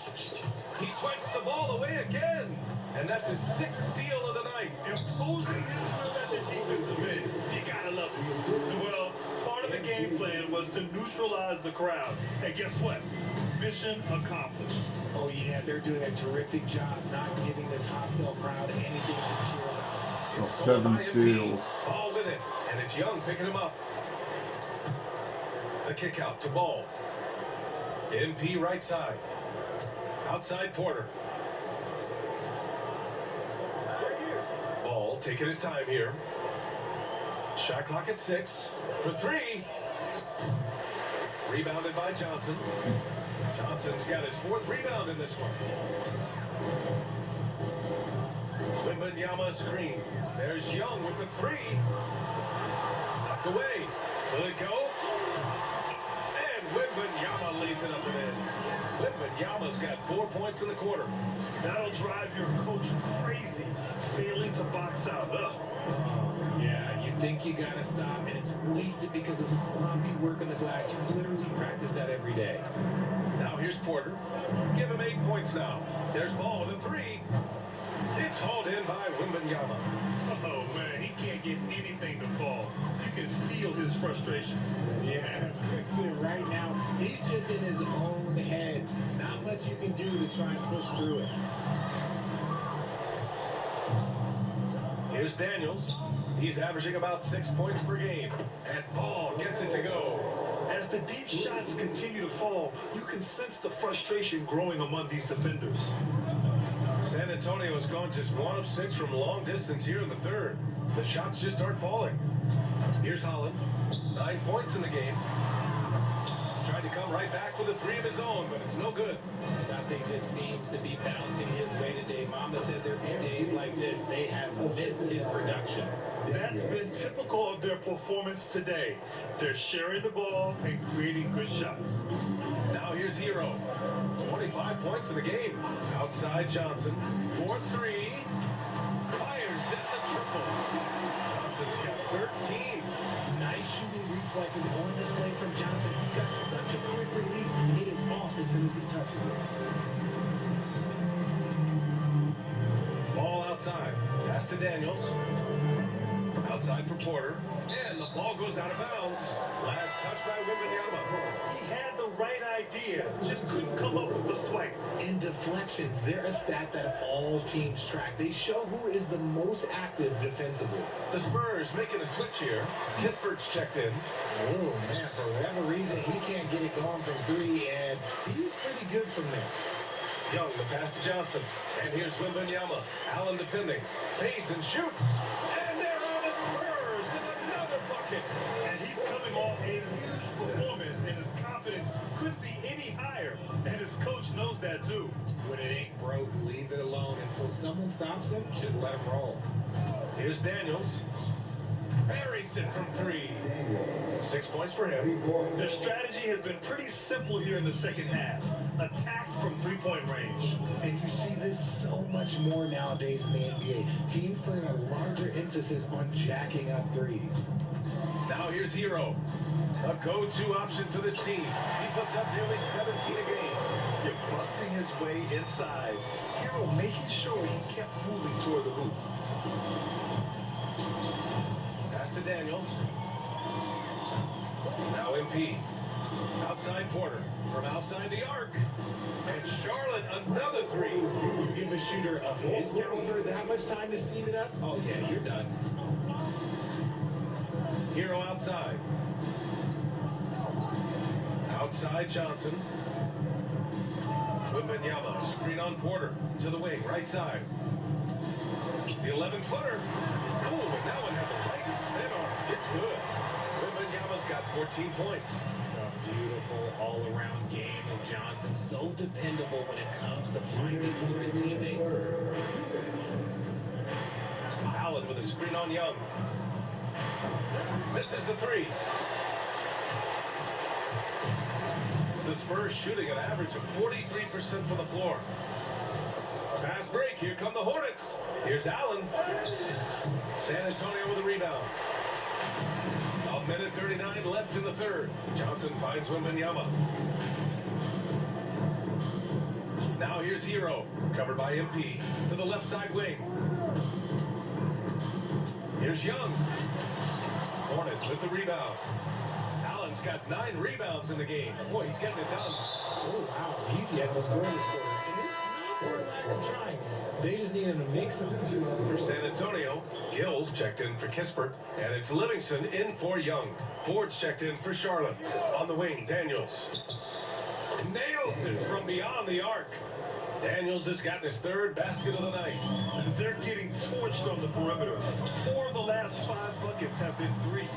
He swipes the ball away again. And that's his 6th steal of the night. Imposing his will at the defensive end. You gotta love it. Well, part of the game plan was to neutralize the crowd. And guess what? Mission accomplished. Oh yeah, they're doing a terrific job not giving this hostile crowd anything to cheer about. Got 7 steals. Ball with it. And it's Young picking him up. The kick out to Ball. MP right side. Outside Porter. Ball taking his time here. Shot clock at 6 for 3. Rebounded by Johnson. Johnson's got his 4th rebound in this one. Wembanyama screen. There's Young with the 3. Knocked away. Will it go? And Wembanyama lays it up and in. Wembanyama's got 4 points in the quarter. That'll drive your coach crazy, failing to box out. Ugh. Yeah, you think you gotta stop, and it's wasted because of sloppy work on the glass. You literally practice that every day. Now here's Porter. Give him 8 points now. There's Ball with a 3. It's hauled in by Wembanyama. Oh, man, he can't get anything to fall. You can feel his frustration. Yeah, right now, he's just in his own head. Not much you can do to try and push through it. Here's Daniels. He's averaging about 6 points per game. And Ball gets it to go. As the deep shots continue to fall, you can sense the frustration growing among these defenders. San Antonio has gone just 1 of 6 from long distance here in the third. The shots just aren't falling. Here's Holland. 9 points in the game. Tried to come right back with a 3 of his own, but it's no good. Nothing just seems to be bouncing his way today. Mama said there'd be days like this. They have missed his production. That's been typical of their performance today. They're sharing the ball and creating good shots. Now here's Hero. 25 points in the game. Outside Johnson. 4-3. Fires at the triple. Johnson's got 13. Nice shooting reflexes on display from Johnson. He's got such a quick release. It is off as soon as he touches it. Ball outside. Pass to Daniels. Outside for Porter. And the ball goes out of bounds. Last touch by Wembanyama. He had the right idea, just couldn't come up with the swipe. And deflections, they're a stat that all teams track. They show who is the most active defensively. The Spurs making a switch here. Kispert's checked in. Oh, man, for whatever reason, he can't get it going from three, and he's pretty good from there. Young, the pass to Johnson. And here's Wembanyama. Allen defending. Fades and shoots. And there are the Spurs with another bucket. And he's coming off a huge performance, and his confidence couldn't be any higher. And his coach knows that too. When it ain't broke, leave it alone until someone stops him. Just let him roll. Here's Daniels. Buries it from three. 6 points for him. Their strategy has been pretty simple here in the second half. Attack from three-point range. And you see this so much more nowadays in the NBA. Teams putting a larger emphasis on jacking up threes. Now here's Hero. A go-to option for this team. He puts up nearly 17 a game. You're busting his way inside. Hero making sure he kept moving toward the hoop. Pass to Daniels. Now MP. Outside Porter. From outside the arc. And Charlotte, another three. You give a shooter of his caliber that much time to seam it up? Oh, yeah, you're done. Hero outside. Outside Johnson. Wembanyama, screen on Porter. To the wing, right side. The 11-footer. Oh, and that one had the lights. That arm. It's good. Wembanyama's got 14 points. A beautiful all-around game of Johnson. So dependable when it comes to finding open teammates. Allen with a screen on Young. Misses the three. The Spurs shooting an average of 43% from the floor. Fast break. Here come the Hornets. Here's Allen. San Antonio with a rebound. A minute 39 left in the third. Johnson finds Wembanyama. Now here's Hero. Covered by MP. To the left side wing. Here's Young. Hornets with the rebound. Allen's got 9 rebounds in the game. Boy, he's getting it done. Oh, wow. He's yet to score this quarter. And it's not for a lack of trying. They just need him to make some. For San Antonio, Gills checked in for Kispert. And it's Livingston in for Young. Ford's checked in for Charlotte. On the wing, Daniels. Nails it from beyond the arc. Daniels has gotten his 3rd basket of the night. They're getting torched on the perimeter. 4 of the last 5 buckets have been threes.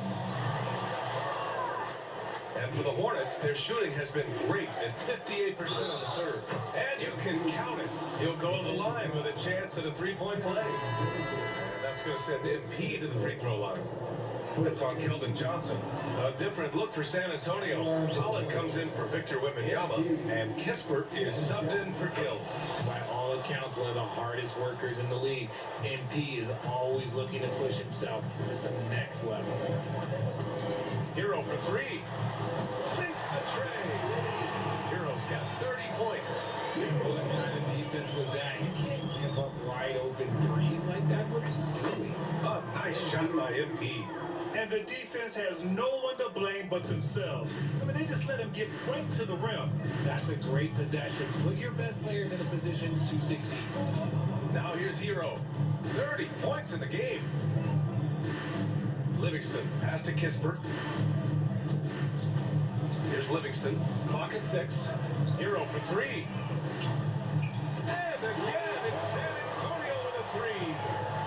And for the Hornets, their shooting has been great at 58% on the third. And you can count it. He'll go to the line with a chance at a 3-point play. And that's going to send MP to the free throw line. It's on Keldon Johnson. A different look for San Antonio. Holland comes in for Victor Wembanyama, and Kispert is subbed in for Gill. By all accounts, one of the hardest workers in the league. MP is always looking to push himself to some next level. Hero for 3. Sinks the tray. Hero's got 30 points. What kind of defense was that? You can't give up wide open threes like that. What are you doing? A nice shot by MP. And the defense has no one to blame but themselves. I mean, they just let him get right to the rim. That's a great possession. Put your best players in a position to succeed. Now here's Hero. 30 points in the game. Livingston, pass to Kispert. Here's Livingston. Clock at 6. Hero for 3. And again, it's San Antonio with a 3.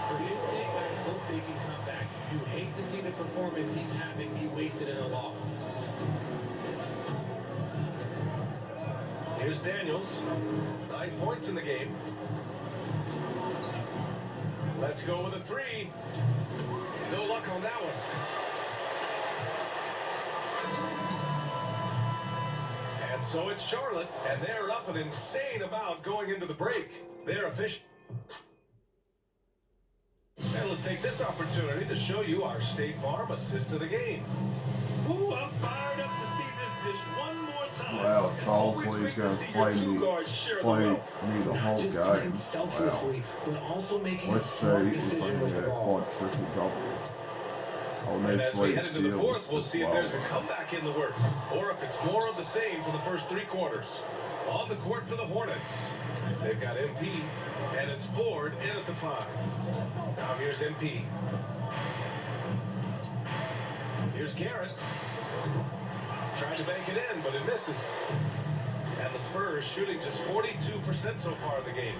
For his sake, I hope they can come back. You hate to see the performance he's having be wasted in a loss. Here's Daniels. 9 points in the game. Let's go with a 3. No luck on that one. And so it's Charlotte, and they're up an insane amount going into the break. They're efficient. And let's take this opportunity to show you our State Farm assist of the game. Ooh, I'm fired up to see this dish one more time. Wow, It's Charles always Lee's great to going see to your play two me, guards share the play wealth. me the Not whole just game. playing selflessly, Wow. but also making Let's a see smart if we decision can with get the a ball. quad triple double. I'll And need as we three head into the steals fourth, we'll as see if well. there's a comeback in the works, or if it's more of the same for the first 3 quarters. On the court for the Hornets, they've got MP, and it's Ford in at the 5. Now here's MP. Here's Garrett. Tried to bank it in, but it misses. And the Spurs shooting just 42% so far in the game.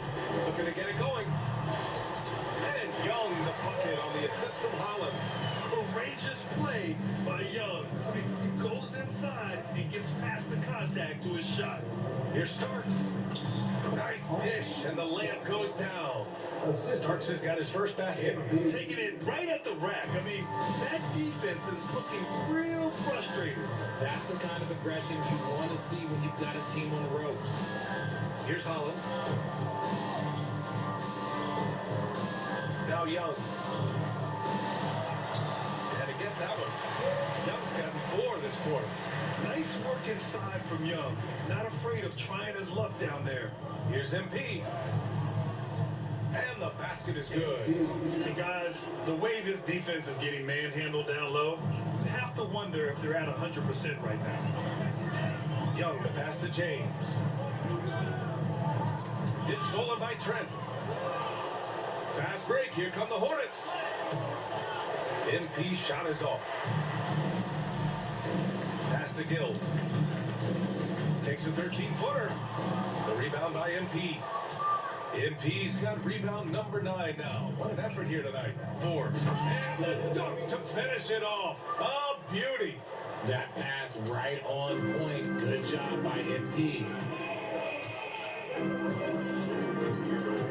Looking to get it going. And Young, the bucket on the assist from Holland. Courageous play by Young. He goes inside and gets past the contact to his shot. Here Starks. Nice dish, and the layup goes down. Starks has got his first basket. Taking it right at the rack. I mean, that defense is looking real frustrated. That's the kind of aggression you want to see when you've got a team on the ropes. Here's Holland. Now Young. And it gets out of. Young's gotten 4 this quarter. Nice work inside from Young. Not afraid of trying his luck down there. Here's MP. And the basket is good. And guys, the way this defense is getting manhandled down low, you have to wonder if they're at 100% right now. Young, the pass to James. It's stolen by Trent. Fast break. Here come the Hornets. MP shot is off. Pass to Gill. Takes a 13-footer. The rebound by MP. MP's got rebound number 9 now. What an effort here tonight. Ford. And the dunk to finish it off. A beauty. That pass right on point. Good job by MP.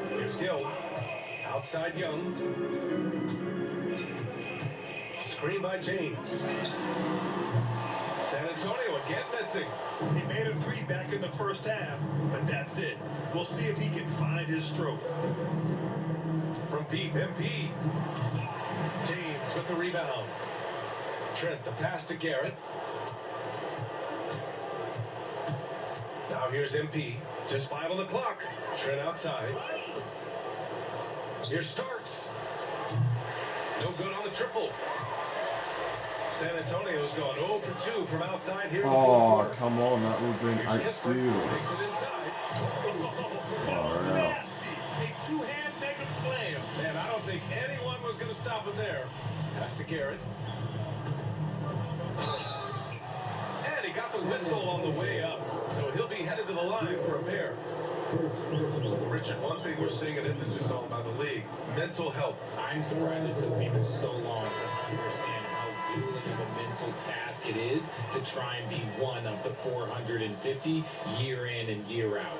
Here's Gill. Outside Young. Screen by James. San Antonio again missing. He made a 3 back in the first half, but that's it. We'll see if he can find his stroke. From deep, MP. James with the rebound. Trent, the pass to Garrett. Now here's MP. Just 5 on the clock. Trent outside. Here's Starks. No good on the triple. San Antonio's gone 0 for 2 from outside here in the fourth Oh, quarter. come on, that would have been Here's 8 Kispert. steals. Takes it inside. Far out. A 2-hand mega slam. Man, I don't think anyone was going to stop him there. Pass to Garrett. And he got the whistle on the way up. So he'll be headed to the line for a pair. Richard, one thing we're seeing an emphasis on by the league, mental health. I'm surprised it took people so long to understand how grueling of a mental task it is to try and be one of the 450 year in and year out.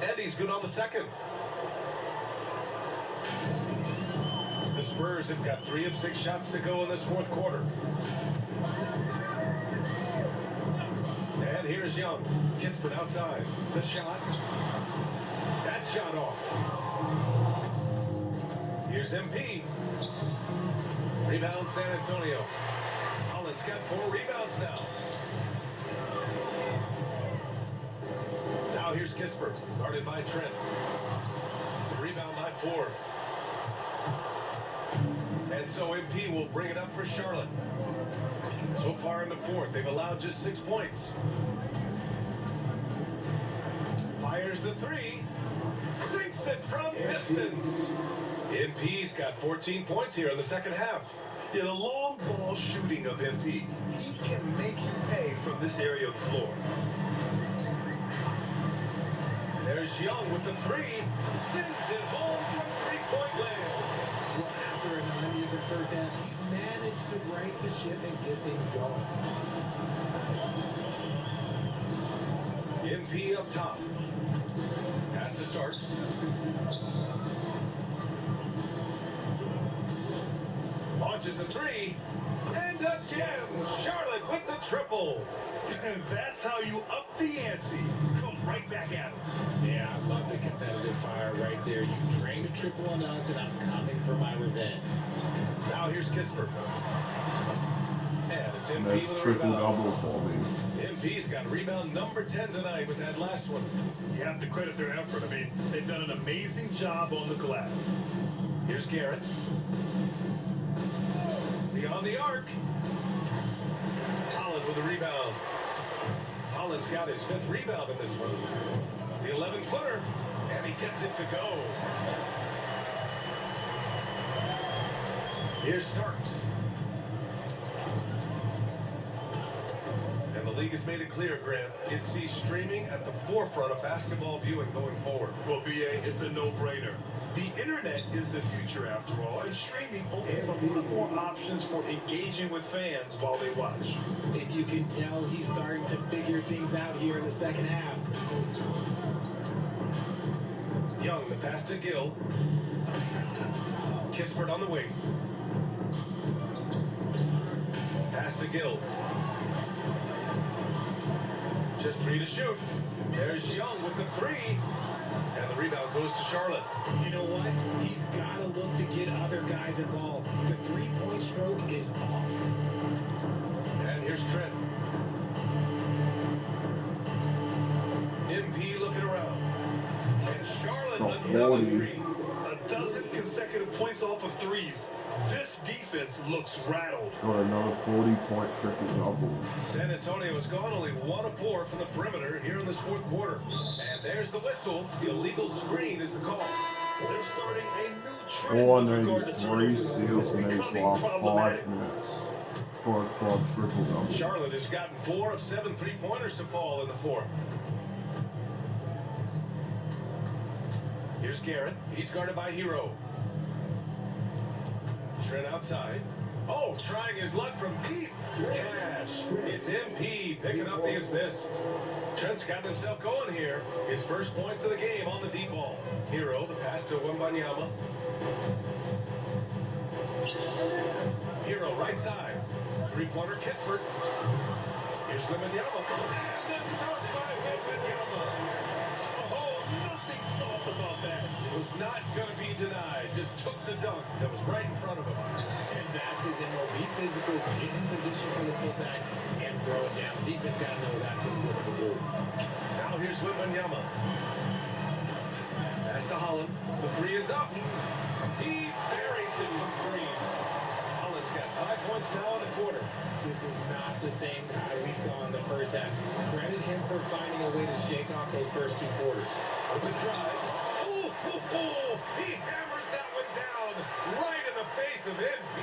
And he's good on the second. The Spurs have got 3 of 6 shots to go in this fourth quarter. And here's Young. Kispert outside. The shot. That shot off. Here's MP. Rebound San Antonio. Holland's got 4 rebounds now. Now here's Kispert. Guarded by Trent. The rebound by Ford. And so MP will bring it up for Charlotte. So far in the fourth, they've allowed just 6 points. Fires the 3. Sinks it from distance. MP's got 14 points here in the second half. Yeah, the long ball shooting of MP, he can make you pay from this area of the floor. There's Young with the 3. Sends it home from 3-point land. Well, after an uneven first half, he's managed to right the ship and get things going. MP up top. Pass to Starks. Launches a 3. And again, Charlotte with the triple. And that's how you up the ante. Come right back at him. Yeah, I love the competitive fire right there. You drained a triple on us, and I'm coming for my revenge. Now here's Kispert. And it's MP Nice with a triple rebound. double for me. MP's got rebound number 10 tonight with that last one. You have to credit their effort. I mean, they've done an amazing job on the glass. Here's Garrett. Beyond the arc. Holland with the rebound. Holland's got his 5th rebound in this one. The 11-footer. And he gets it to go. Here's Starks. And the league has made it clear, Grant. It sees streaming at the forefront of basketball viewing going forward. Well, BA, it's a no-brainer. The internet is the future, after all, and streaming opens a lot more options for engaging with fans while they watch. And you can tell he's starting to figure things out here in the second half. Young, the pass to Gill. Kispert on the wing. Pass to Gill. Just 3 to shoot. There's Young with the 3. And the rebound goes to Charlotte. You know what? He's got to look to get other guys involved. The three-point stroke is off. And here's Trent. MP looking around. And Charlotte Got another 40. 3. A dozen consecutive points off of threes. This defense looks rattled. Got another 40-point triple-double. San Antonio has gone only 1 of 4 from the perimeter here in this 4th quarter. And there's the whistle. The illegal screen is the call. They're starting a new trend. All I with need regard is to 3 turnovers. steals It's in these becoming last problematic. 5 minutes for a club triple-double. Charlotte has gotten 4 of 7 3-pointers to fall in the 4th. Here's Garrett. He's guarded by Hero. Trent outside. Oh, trying his luck from deep. Cash. It's MP picking up the assist. Trent's got himself going here. His first points of the game on the deep ball. Hero, the pass to Wembanyama. Hero, right side. 3-pointer, Kispert. Here's Wembanyama. And then dunk by Wembanyama. Oh, nothing soft about that. Was not going to be denied. Just took the dunk that was right in front of him. And that's his MO. Be physical, get in position for the putback, and throw it down. Defense got to know that when he's looking to do. Now here's Wembanyama. Pass to Holland. The 3 is up. He buries it from 3. Holland's got 5 points now in the quarter. This is not the same guy we saw in the first half. Credit him for finding a way to shake off those first 2 quarters. With the drive. He hammers that one down right in the face of MP.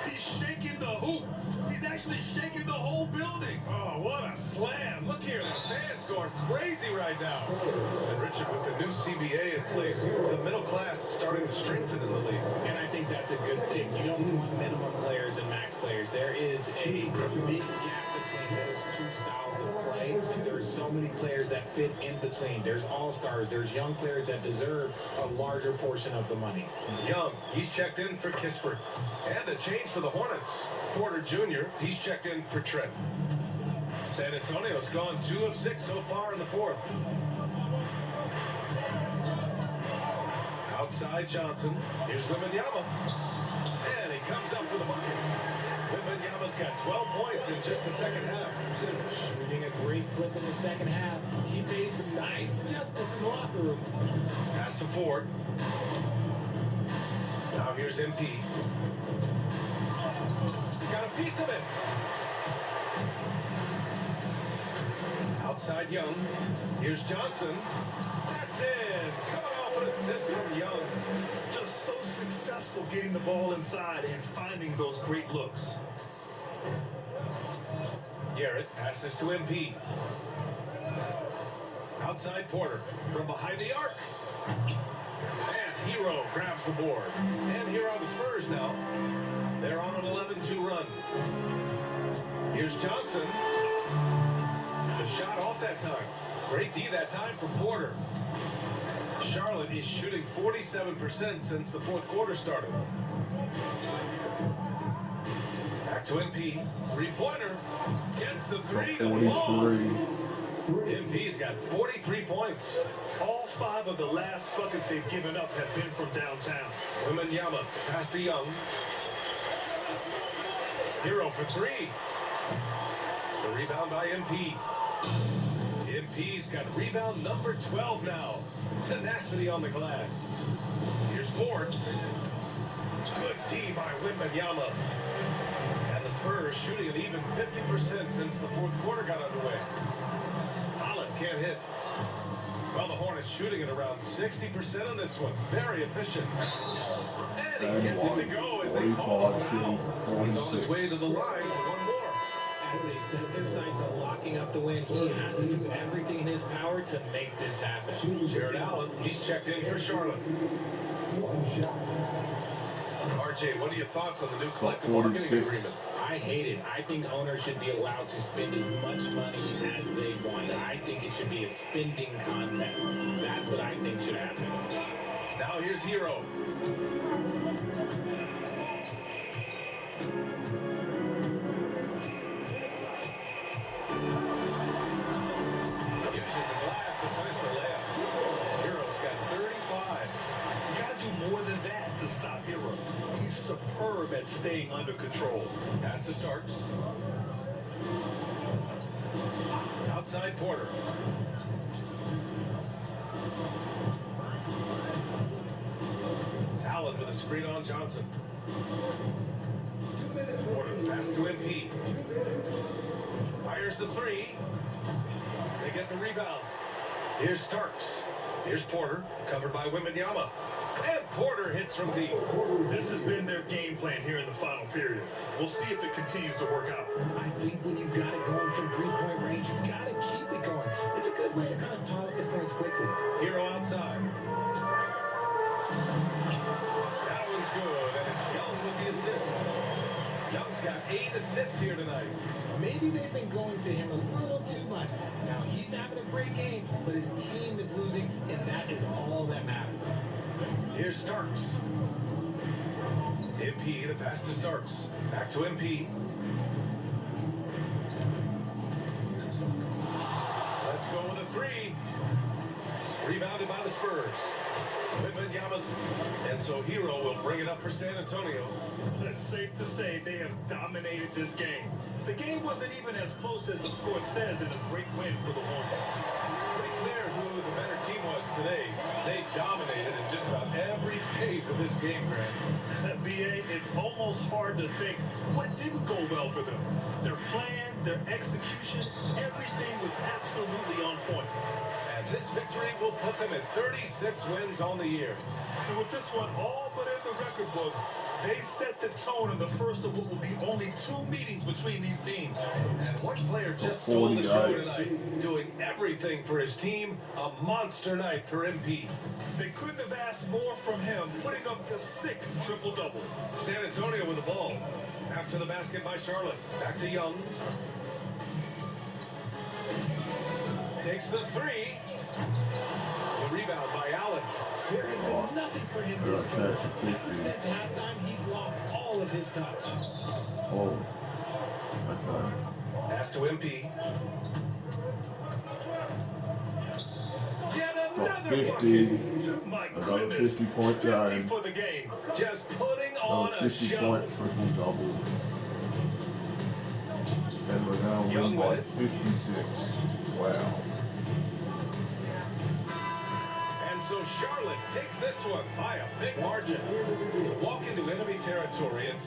He's shaking the hoop. He's actually shaking the whole building. Oh, what a slam. Look here, the fans going crazy right now. And Richard, with the new CBA in place, the middle class is starting to strengthen in the league. And I think that's a good thing. You don't want minimum players and max players. There is a big gap between those 2 styles of play. There are so many players that fit in between. There's all-stars. There's young players that deserve a larger portion of the money. Young, he's checked in for Kispert. And a change for the Hornets. Porter Jr., he's checked in for Trent. San Antonio's gone 2 of 6 so far in the 4th. Outside Johnson. Here's Wembanyama. And he comes up for the bucket. Wembanyama's got 12 points in just the second half. Shooting a great clip in the second half. He made some nice adjustments in the locker room. Pass to Ford. Now here's MP. Got a piece of it. Outside Young. Here's Johnson. That's in. Coming off an assist from Young. Just so successful getting the ball inside and finding those great looks. Garrett passes to MP. Outside Porter from behind the arc. And Hero grabs the board. And here are the Spurs now. They're on an 11-2 run. Here's Johnson. The shot off that time. Great D that time from Porter. Charlotte is shooting 47% since the 4th quarter started. Back to MP. 3-pointer. Gets the 3 to fall. 43. MP's got 43 points. All 5 of the last buckets they've given up have been from downtown. Wembanyama pass to Young. Hero for 3. The rebound by MP. MP's got rebound number 12 now. Tenacity on the glass. Here's Ford. Good D by Wembanyama. Spurs shooting at even 50% since the fourth quarter got underway. Holland can't hit. Well, the Hornets shooting at around 60% on this one. Very efficient. And he gets it to go as they call a 45 shooting foul. for He's on his way 46. to the line for one more. As they set their sights on locking up the win, he has to do everything in his power to make this happen. Jared Allen, he's checked in for Charlotte. RJ, what are your thoughts on the new collective bargaining 46. agreement? I hate it. I think owners should be allowed to spend as much money as they want. I think it should be a spending contest. That's what I think should happen. Now here's Hero. Uses the glass to finish the layup. Hero's got 35. You gotta do more than that to stop Hero. He's superb at staying under control. Pass to Starks. Outside Porter. Allen with a screen on Johnson. Porter pass to MP. Fires the three. They get the rebound. Here's Starks. Here's Porter, covered by Wembanyama. And Porter hits from deep. This has been their game plan here in the final period. We'll see if it continues to work out. I think when you've got it going from three-point range, you've got to keep it going. It's a good way to kind of pile up the points quickly. Hero outside. That one's good, and it's Young with the assist. Young's got 8 assists here tonight. Maybe they've been going to him a little too much. Now he's having a great game, but his team is losing, and that is all that matters. Here's Starks. MP, the pass to Starks. Back to MP. Let's go with a three. Rebounded by the Spurs. Wembanyama's, and so Hero will bring it up for San Antonio. It's safe to say they have dominated this game. The game wasn't even as close as the score says in a great win for the Hornets. Pretty clear who the better team was today. They dominated in just about every phase of this game, Grant. BA, it's almost hard to think what didn't go well for them. Their plan, their execution, everything was absolutely on point. And this victory will put them at 36 wins on the year. And with this one all but in the record books, they set the tone in the first of what will be only 2 meetings between these teams. And one player just stole the show tonight, doing everything for his team. A monster night for MP. They couldn't have asked more from him, putting up the 6th triple-double. San Antonio with the ball. After the basket by Charlotte. Back to Young. Takes the three. The rebound by Allen. There has been nothing for him this game. Ever since halftime, he's lost all of his touch. Oh. Okay. Pass to MP. Yet Got another 50. bucket. My I got a goodness. 50-point 50 game. for the game. Just putting on Got a a 50 show. point triple double. And we're now Young win by with it. 56. Wow. And so Charlotte takes this one by a big margin to walk into enemy territory and